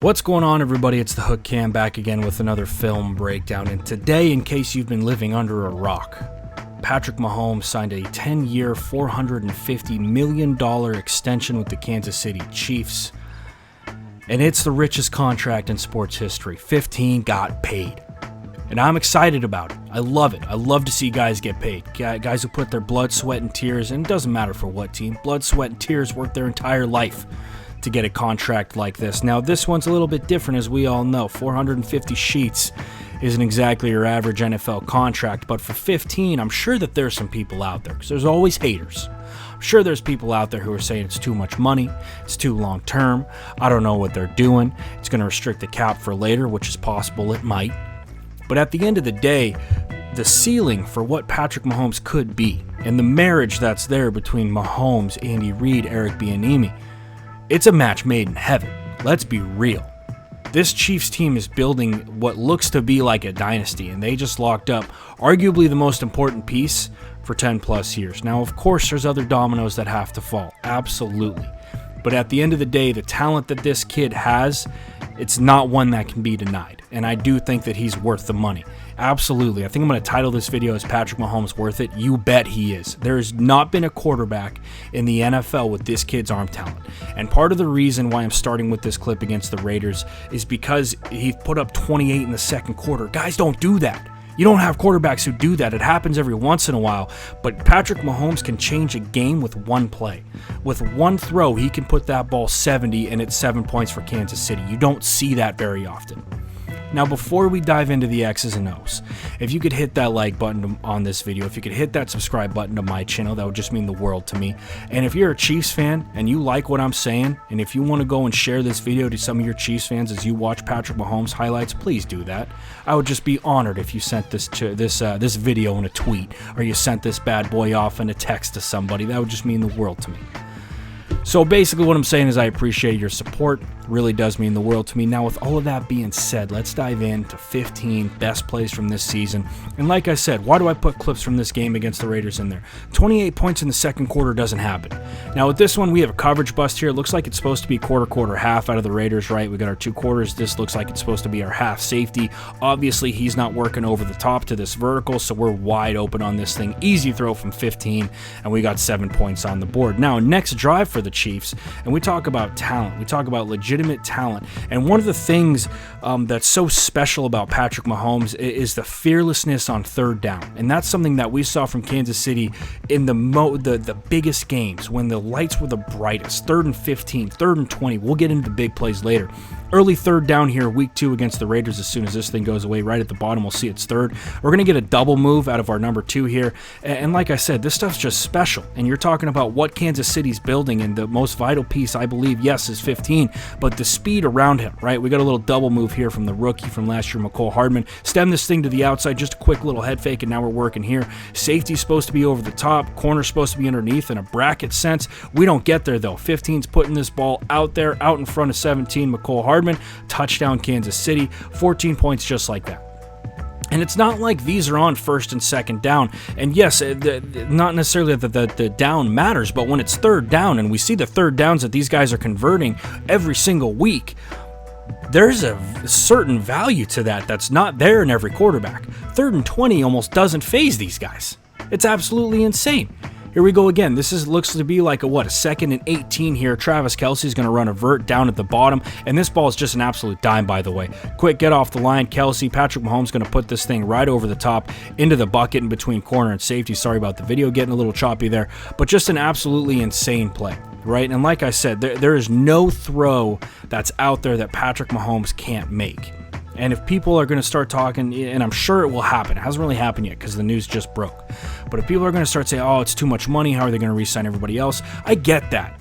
What's going on, everybody? It's the Hook Cam back again with another film breakdown. And today, in case you've been living under a rock, Patrick Mahomes signed a 10-year, $450 million extension with the Kansas City Chiefs. And it's the richest contract in sports history. 15 got paid. And I'm excited about it. I love it. I love to see guys get paid. Guys who put their blood, sweat, and tears, and it doesn't matter for what team, blood, sweat, and tears work their entire life to get a contract like this. Now, this one's a little bit different, as we all know. 450 sheets isn't exactly your average NFL contract, but for 15, I'm sure that there's some people out there, because there's always haters. I'm sure there's people out there who are saying it's too much money, it's too long term, I don't know what they're doing, it's going to restrict the cap for later, which is possible, it might. But at the end of the day, the ceiling for what Patrick Mahomes could be, and the marriage that's there between Mahomes, Andy Reid, Eric Bieniemy, it's a match made in heaven. Let's be real. This Chiefs team is building what looks to be like a dynasty, and they just locked up arguably the most important piece for 10 plus years. Now, of course, there's other dominoes that have to fall. Absolutely. But at the end of the day, the talent that this kid has, it's not one that can be denied. And I do think that he's worth the money. Absolutely. I think I'm going to title this video as Patrick Mahomes worth it. You bet he is. There has not been a quarterback in the NFL with this kid's arm talent. And part of the reason why I'm starting with this clip against the Raiders is because he put up 28 in the second quarter. Guys don't do that. You don't have quarterbacks who do that. It happens every once in a while. But Patrick Mahomes can change a game with one play. With one throw, he can put that ball 70 and it's 7 points for Kansas City. You don't see that very often. Now, before we dive into the X's and O's, if you could hit that like button on this video, if you could hit that subscribe button to my channel, that would just mean the world to me. And if you're a Chiefs fan and you like what I'm saying, and if you want to go and share this video to some of your Chiefs fans as you watch Patrick Mahomes highlights, please do that. I would just be honored if you sent this video in a tweet, or you sent this bad boy off in a text to somebody. That would just mean the world to me. So basically what I'm saying is I appreciate your support. Really does mean the world to me. Now, with all of that being said, let's dive into 15 best plays from this season. And like I said, why do I put clips from this game against the Raiders in there? 28 points in the second quarter doesn't happen. Now, with this one, we have a coverage bust here. It looks like it's supposed to be quarter, half out of the Raiders, right? We got our 2 quarters. This looks like it's supposed to be our half safety. Obviously, he's not working over the top to this vertical, so we're wide open on this thing. Easy throw from 15, and we got 7 points on the board. Now, next drive for the Chiefs, and we talk about talent. We talk about legitimate talent. And one of the things that's so special about Patrick Mahomes is the fearlessness on third down. And that's something that we saw from Kansas City in the biggest games, when the lights were the brightest. 3rd and 15, 3rd and 20. We'll get into the big plays later. Early third down here, week 2 against the Raiders. As soon as this thing goes away, right at the bottom, we'll see it's third. We're going to get a double move out of our number 2 here. And like I said, this stuff's just special. And you're talking about what Kansas City's building, and the most vital piece, I believe, yes, is 15, but the speed around him, right? We got a little double move here from the rookie from last year, Mecole Hardman. Stem this thing to the outside, just a quick little head fake, and now we're working here. Safety's supposed to be over the top, corner's supposed to be underneath in a bracket sense. We don't get there, though. 15's putting this ball out there, out in front of 17, Mecole Hardman. Touchdown, Kansas City. 14 points just like that. And it's not like these are on 1st and 2nd down. And yes, not necessarily that the down matters, but when it's 3rd down, and we see the 3rd downs that these guys are converting every single week, there's a certain value to that that's not there in every quarterback. 3rd and 20 almost doesn't faze these guys. It's absolutely insane. Here we go again. This looks to be like a 2nd and 18 here. Travis Kelce's going to run a vert down at the bottom, and this ball is just an absolute dime, by the way. Quick get off the line, Kelce. Patrick Mahomes going to put this thing right over the top into the bucket in between corner and safety. Sorry about the video getting a little choppy there, but just an absolutely insane play, right? And like I said, there is no throw that's out there that Patrick Mahomes can't make. And if people are going to start talking, and I'm sure it will happen, it hasn't really happened yet because the news just broke, but if people are going to start saying, oh, it's too much money, how are they going to re-sign everybody else? I get that.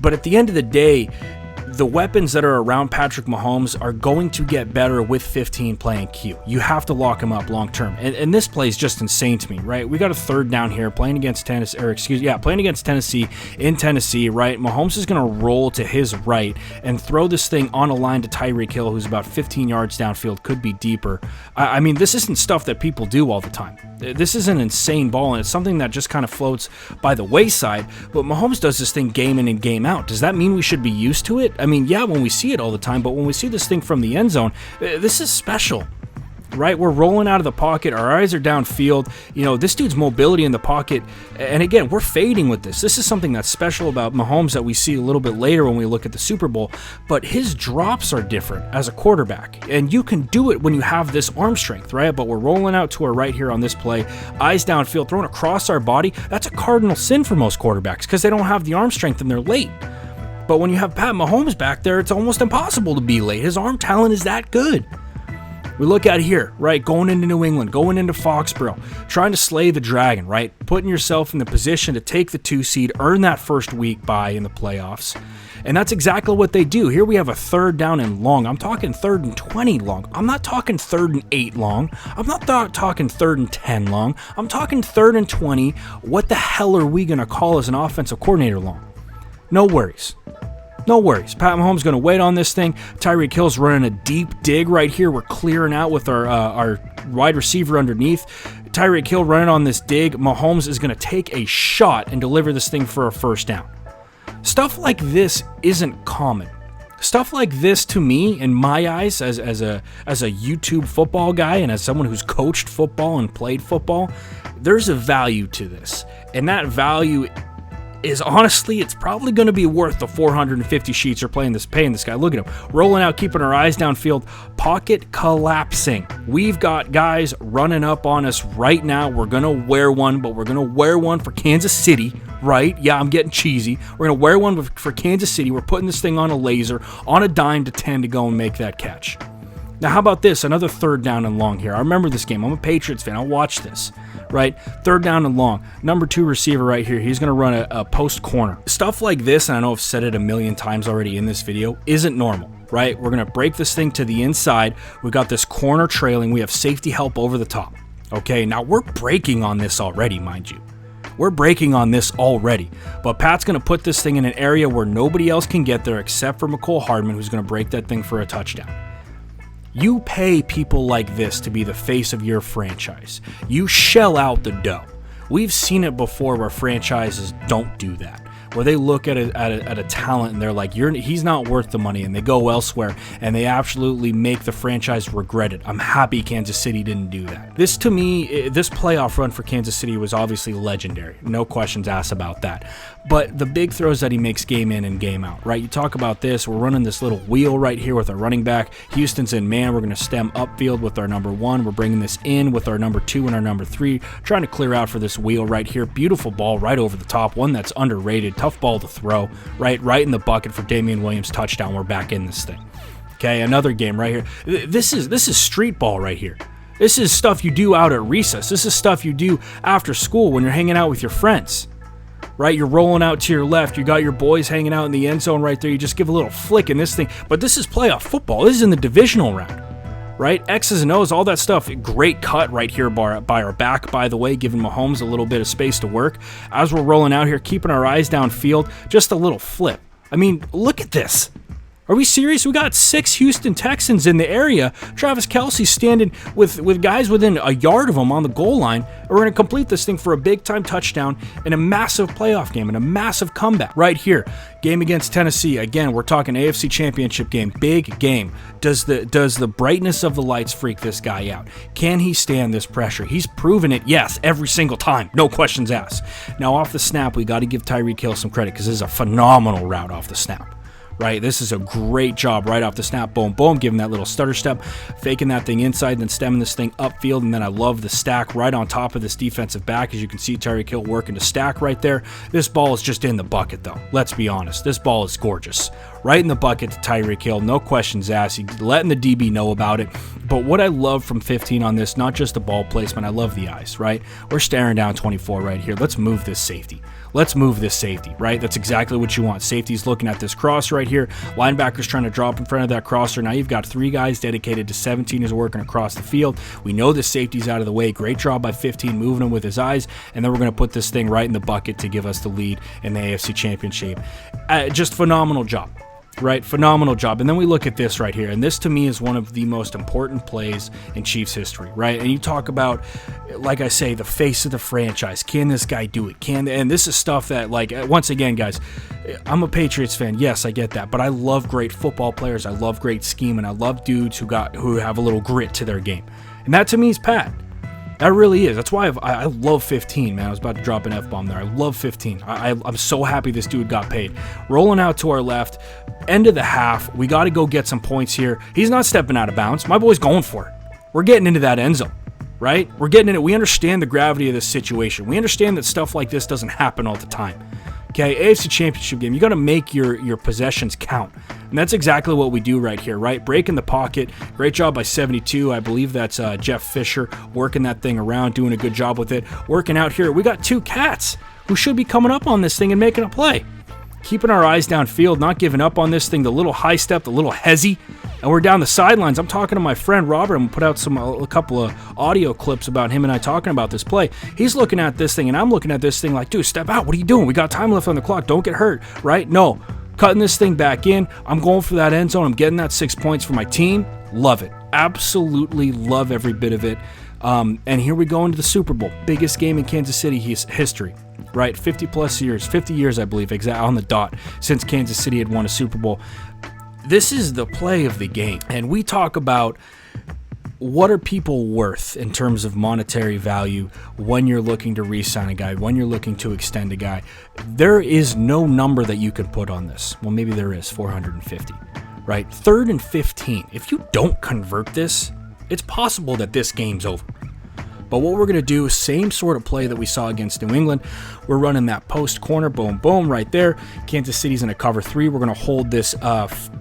But at the end of the day, the weapons that are around Patrick Mahomes are going to get better with 15 playing Q. You have to lock him up long term. And this play is just insane to me, right? We got a 3rd down here playing against Tennessee, playing against Tennessee in Tennessee, right? Mahomes is going to roll to his right and throw this thing on a line to Tyreek Hill, who's about 15 yards downfield, could be deeper. I mean, this isn't stuff that people do all the time. This is an insane ball, and it's something that just kind of floats by the wayside, but Mahomes does this thing game in and game out. Does that mean we should be used to it? I I mean, yeah, when we see it all the time, but when we see this thing from the end zone, this is special. Right, we're rolling out of the pocket. Our eyes are downfield. You know, this dude's mobility in the pocket. And again, we're fading with this. This is something that's special about Mahomes that we see a little bit later when we look at the Super Bowl. But his drops are different as a quarterback. And you can do it when you have this arm strength, right? But we're rolling out to our right here on this play. Eyes downfield, thrown across our body. That's a cardinal sin for most quarterbacks because they don't have the arm strength and they're late. But when you have Pat Mahomes back there, it's almost impossible to be late. His arm talent is that good. We look at here, right, going into New England, going into Foxborough, trying to slay the dragon, right, putting yourself in the position to take the 2 seed, earn that first week bye in the playoffs. And that's exactly what they do. Here we have a 3rd down and long. I'm talking 3rd and 20 long. I'm not talking 3rd and 8 long. I'm not talking 3rd and 10 long. I'm talking 3rd and 20. What the hell are we going to call as an offensive coordinator long? No worries. No worries. Pat Mahomes going to wait on this thing. Tyreek Hill's running a deep dig right here. We're clearing out with our wide receiver underneath. Tyreek Hill running on this dig. Mahomes is going to take a shot and deliver this thing for a first down. Stuff like this isn't common. Stuff like this, to me, in my eyes, as a YouTube football guy and as someone who's coached football and played football, there's a value to this. And that value is honestly, it's probably going to be worth the 450 sheets you're paying this guy. Look at him rolling out, keeping our eyes downfield, pocket collapsing. We've got guys running up on us right now. We're going to wear one, but we're going to wear one for Kansas City, right? Yeah, I'm getting cheesy. We're going to wear one for Kansas City. We're putting this thing on a laser, on a dime to 10 to go and make that catch. Now, how about this? Another 3rd down and long here. I remember this game. I'm a Patriots fan. I'll watch this, right? 3rd down and long. Number 2 receiver right here. He's going to run a post corner. Stuff like this, and I know I've said it a million times already in this video, isn't normal, right? We're going to break this thing to the inside. We got this corner trailing. We have safety help over the top. Okay, now we're breaking on this already, mind you. We're breaking on this already. But Pat's going to put this thing in an area where nobody else can get there except for McCole Hardman, who's going to break that thing for a touchdown. You pay people like this to be the face of your franchise. You shell out the dough. We've seen it before where franchises don't do that, where they look at a talent and they're like, he's not worth the money, and they go elsewhere and they absolutely make the franchise regret it. I'm happy Kansas City didn't do that. This, to me, this playoff run for Kansas City was obviously legendary. No questions asked about that. But the big throws that he makes game in and game out, right? You talk about this. We're running this little wheel right here with our running back. Houston's in man. We're going to stem upfield with our number 1. We're bringing this in with our number 2 and our number 3, trying to clear out for this wheel right here. Beautiful ball right over the top. One that's underrated. Tough ball to throw, right in the bucket for Damian Williams. Touchdown. We're back in this thing. Okay, another game right here. This is street ball right here. This is stuff you do out at recess. This is stuff you do after school when you're hanging out with your friends. Right, you're rolling out to your left. You got your boys hanging out in the end zone right there. You just give a little flick in this thing. But this is playoff football. This is in the divisional round, right? X's and O's, all that stuff. Great cut right here by our back, by the way, giving Mahomes a little bit of space to work. As we're rolling out here, keeping our eyes downfield, just a little flip. I mean, look at this. Are we serious? We got 6 Houston Texans in the area. Travis Kelce's standing with guys within a yard of him on the goal line. We're going to complete this thing for a big-time touchdown in a massive playoff game and a massive comeback right here. Game against Tennessee. Again, we're talking AFC Championship game. Big game. Does the brightness of the lights freak this guy out? Can he stand this pressure? He's proven it, yes, every single time. No questions asked. Now, off the snap, we got to give Tyreek Hill some credit because this is a phenomenal route off the snap. Right, this is a great job right off the snap. Boom, boom, giving that little stutter step, faking that thing inside, then stemming this thing upfield. And then I love the stack right on top of this defensive back. As you can see, Tyreek Hill working to stack right there. This ball is just in the bucket, though. Let's be honest. This ball is gorgeous. Right in the bucket to Tyreek Hill. No questions asked. He's letting the DB know about it. But what I love from 15 on this, not just the ball placement, I love the eyes, right? We're staring down 24 right here. Let's move this safety. Let's move this safety, right? That's exactly what you want. Safety's looking at this cross right here. Linebacker's trying to drop in front of that crosser. Now you've got 3 guys dedicated to 17 who's working across the field. We know the safety's out of the way. Great job by 15 moving him with his eyes. And then we're going to put this thing right in the bucket to give us the lead in the AFC Championship. Just phenomenal job. right? Phenomenal job. And then we look at this right here, and this to me is one of the most important plays in Chiefs history, right? And you talk about, like I say, the face of the franchise. Can this guy do it? And this is stuff that, like, once again, guys, I'm a Patriots fan. Yes, I get that, but I love great football players. I love great scheme, and I love dudes who have a little grit to their game. And that to me is Pat. That really is. That's why I love 15, man. I was about to drop an F-bomb there. I love 15. I'm so happy this dude got paid. Rolling out to our left, end of the half. We got to go get some points here. He's not stepping out of bounds. My boy's going for it. We're getting into that end zone, right? We're getting in it. We understand the gravity of this situation. We understand that stuff like this doesn't happen all the time. Okay, AFC Championship game, you got to make your possessions count. And that's exactly what we do right here, right? Breaking the pocket. Great job by 72. I believe that's Jeff Fisher working that thing around, doing a good job with it. Working out here. We got two cats who should be coming up on this thing and making a play. Keeping our eyes downfield, not giving up on this thing. The little high step, the little hezzy. And we're down the sidelines. I'm talking to my friend Robert. I'm going to put out a couple of audio clips about him and I talking about this play. He's looking at this thing, and I'm looking at this thing like, dude, step out. What are you doing? We got time left on the clock. Don't get hurt, right? No. Cutting this thing back in. I'm going for that end zone. I'm getting that 6 points for my team. Love it. Absolutely love every bit of it. And here we go into the Super Bowl. Biggest game in Kansas City history, right? 50 years, I believe, exactly on the dot, since Kansas City had won a Super Bowl. This is the play of the game. And we talk about what are people worth in terms of monetary value when you're looking to re-sign a guy, when you're looking to extend a guy. There is no number that you can put on this. Well, maybe there is, 450, right? 3rd and 15. If you don't convert this, it's possible that this game's over. But what we're going to do, same sort of play that we saw against New England. We're running that post corner, boom, boom, right there. Kansas City's in a cover 3. We're going to hold this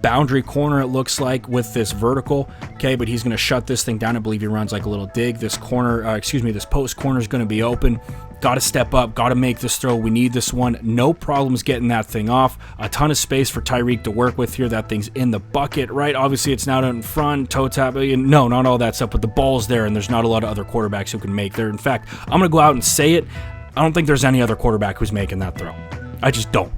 boundary corner, it looks like, with this vertical. Okay, but he's going to shut this thing down. I believe he runs like a little dig. This corner, this post corner is going to be open. Got to step up, got to make this throw. We need this one. No problems getting that thing off. A ton of space for Tyreek to work with here. That thing's in the bucket, right? Obviously, it's not out in front, toe tap. No, not all that stuff, but the ball's there, and there's not a lot of other quarterbacks who can make there. In fact, I'm going to go out and say it. I don't think there's any other quarterback who's making that throw. I just don't.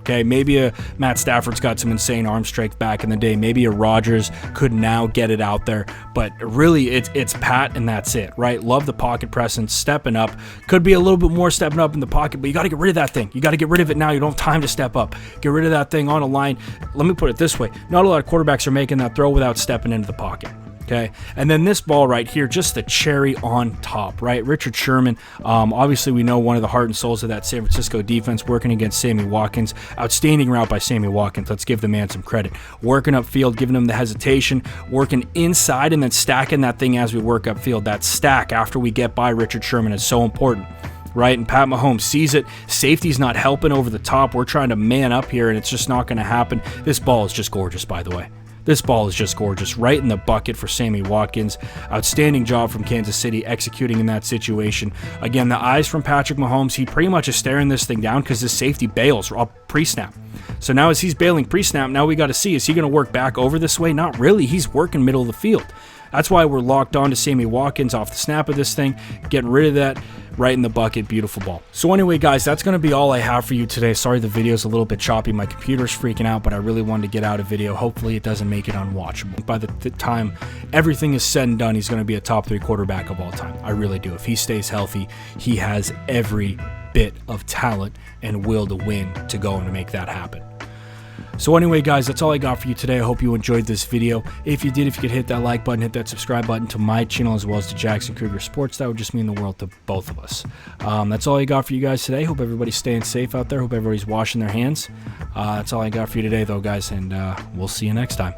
Okay, maybe Matt Stafford's got some insane arm strength back in the day. Maybe a Rodgers could now get it out there. But really, it's Pat, and that's it, right? Love the pocket presence, stepping up. Could be a little bit more stepping up in the pocket, but you got to get rid of that thing. You got to get rid of it now. You don't have time to step up. Get rid of that thing on a line. Let me put it this way. Not a lot of quarterbacks are making that throw without stepping into the pocket. Okay, and then this ball right here, just the cherry on top, right? Richard Sherman, obviously we know one of the heart and souls of that San Francisco defense, working against Sammy Watkins. Outstanding route by Sammy Watkins. Let's give the man some credit. Working upfield, giving him the hesitation, working inside, and then stacking that thing as we work upfield. That stack after we get by Richard Sherman is so important. Right, and Pat Mahomes sees it. Safety's not helping over the top. We're trying to man up here, and it's just not going to happen. This ball is just gorgeous, by the way. This ball is just gorgeous, right in the bucket for Sammy Watkins. Outstanding job from Kansas City executing in that situation. Again, the eyes from Patrick Mahomes, he pretty much is staring this thing down because his safety bails pre-snap. So now as he's bailing pre-snap, now we got to see, is he going to work back over this way? Not really. He's working middle of the field. That's why we're locked on to Sammy Watkins off the snap of this thing, getting rid of that. Right in the bucket, beautiful ball. So anyway, guys, that's going to be all I have for you today. Sorry the video's a little bit choppy. My computer's freaking out, but I really wanted to get out a video. Hopefully it doesn't make it unwatchable. By the time everything is said and done, he's going to be a top 3 quarterback of all time. I really do. If he stays healthy, he has every bit of talent and will to win to go and to make that happen. So anyway, guys, that's all I got for you today. I hope you enjoyed this video. If you did, if you could hit that like button, hit that subscribe button to my channel as well as to Jackson Kruger Sports, that would just mean the world to both of us. That's all I got for you guys today. Hope everybody's staying safe out there. Hope everybody's washing their hands. That's all I got for you today, though, guys, and we'll see you next time.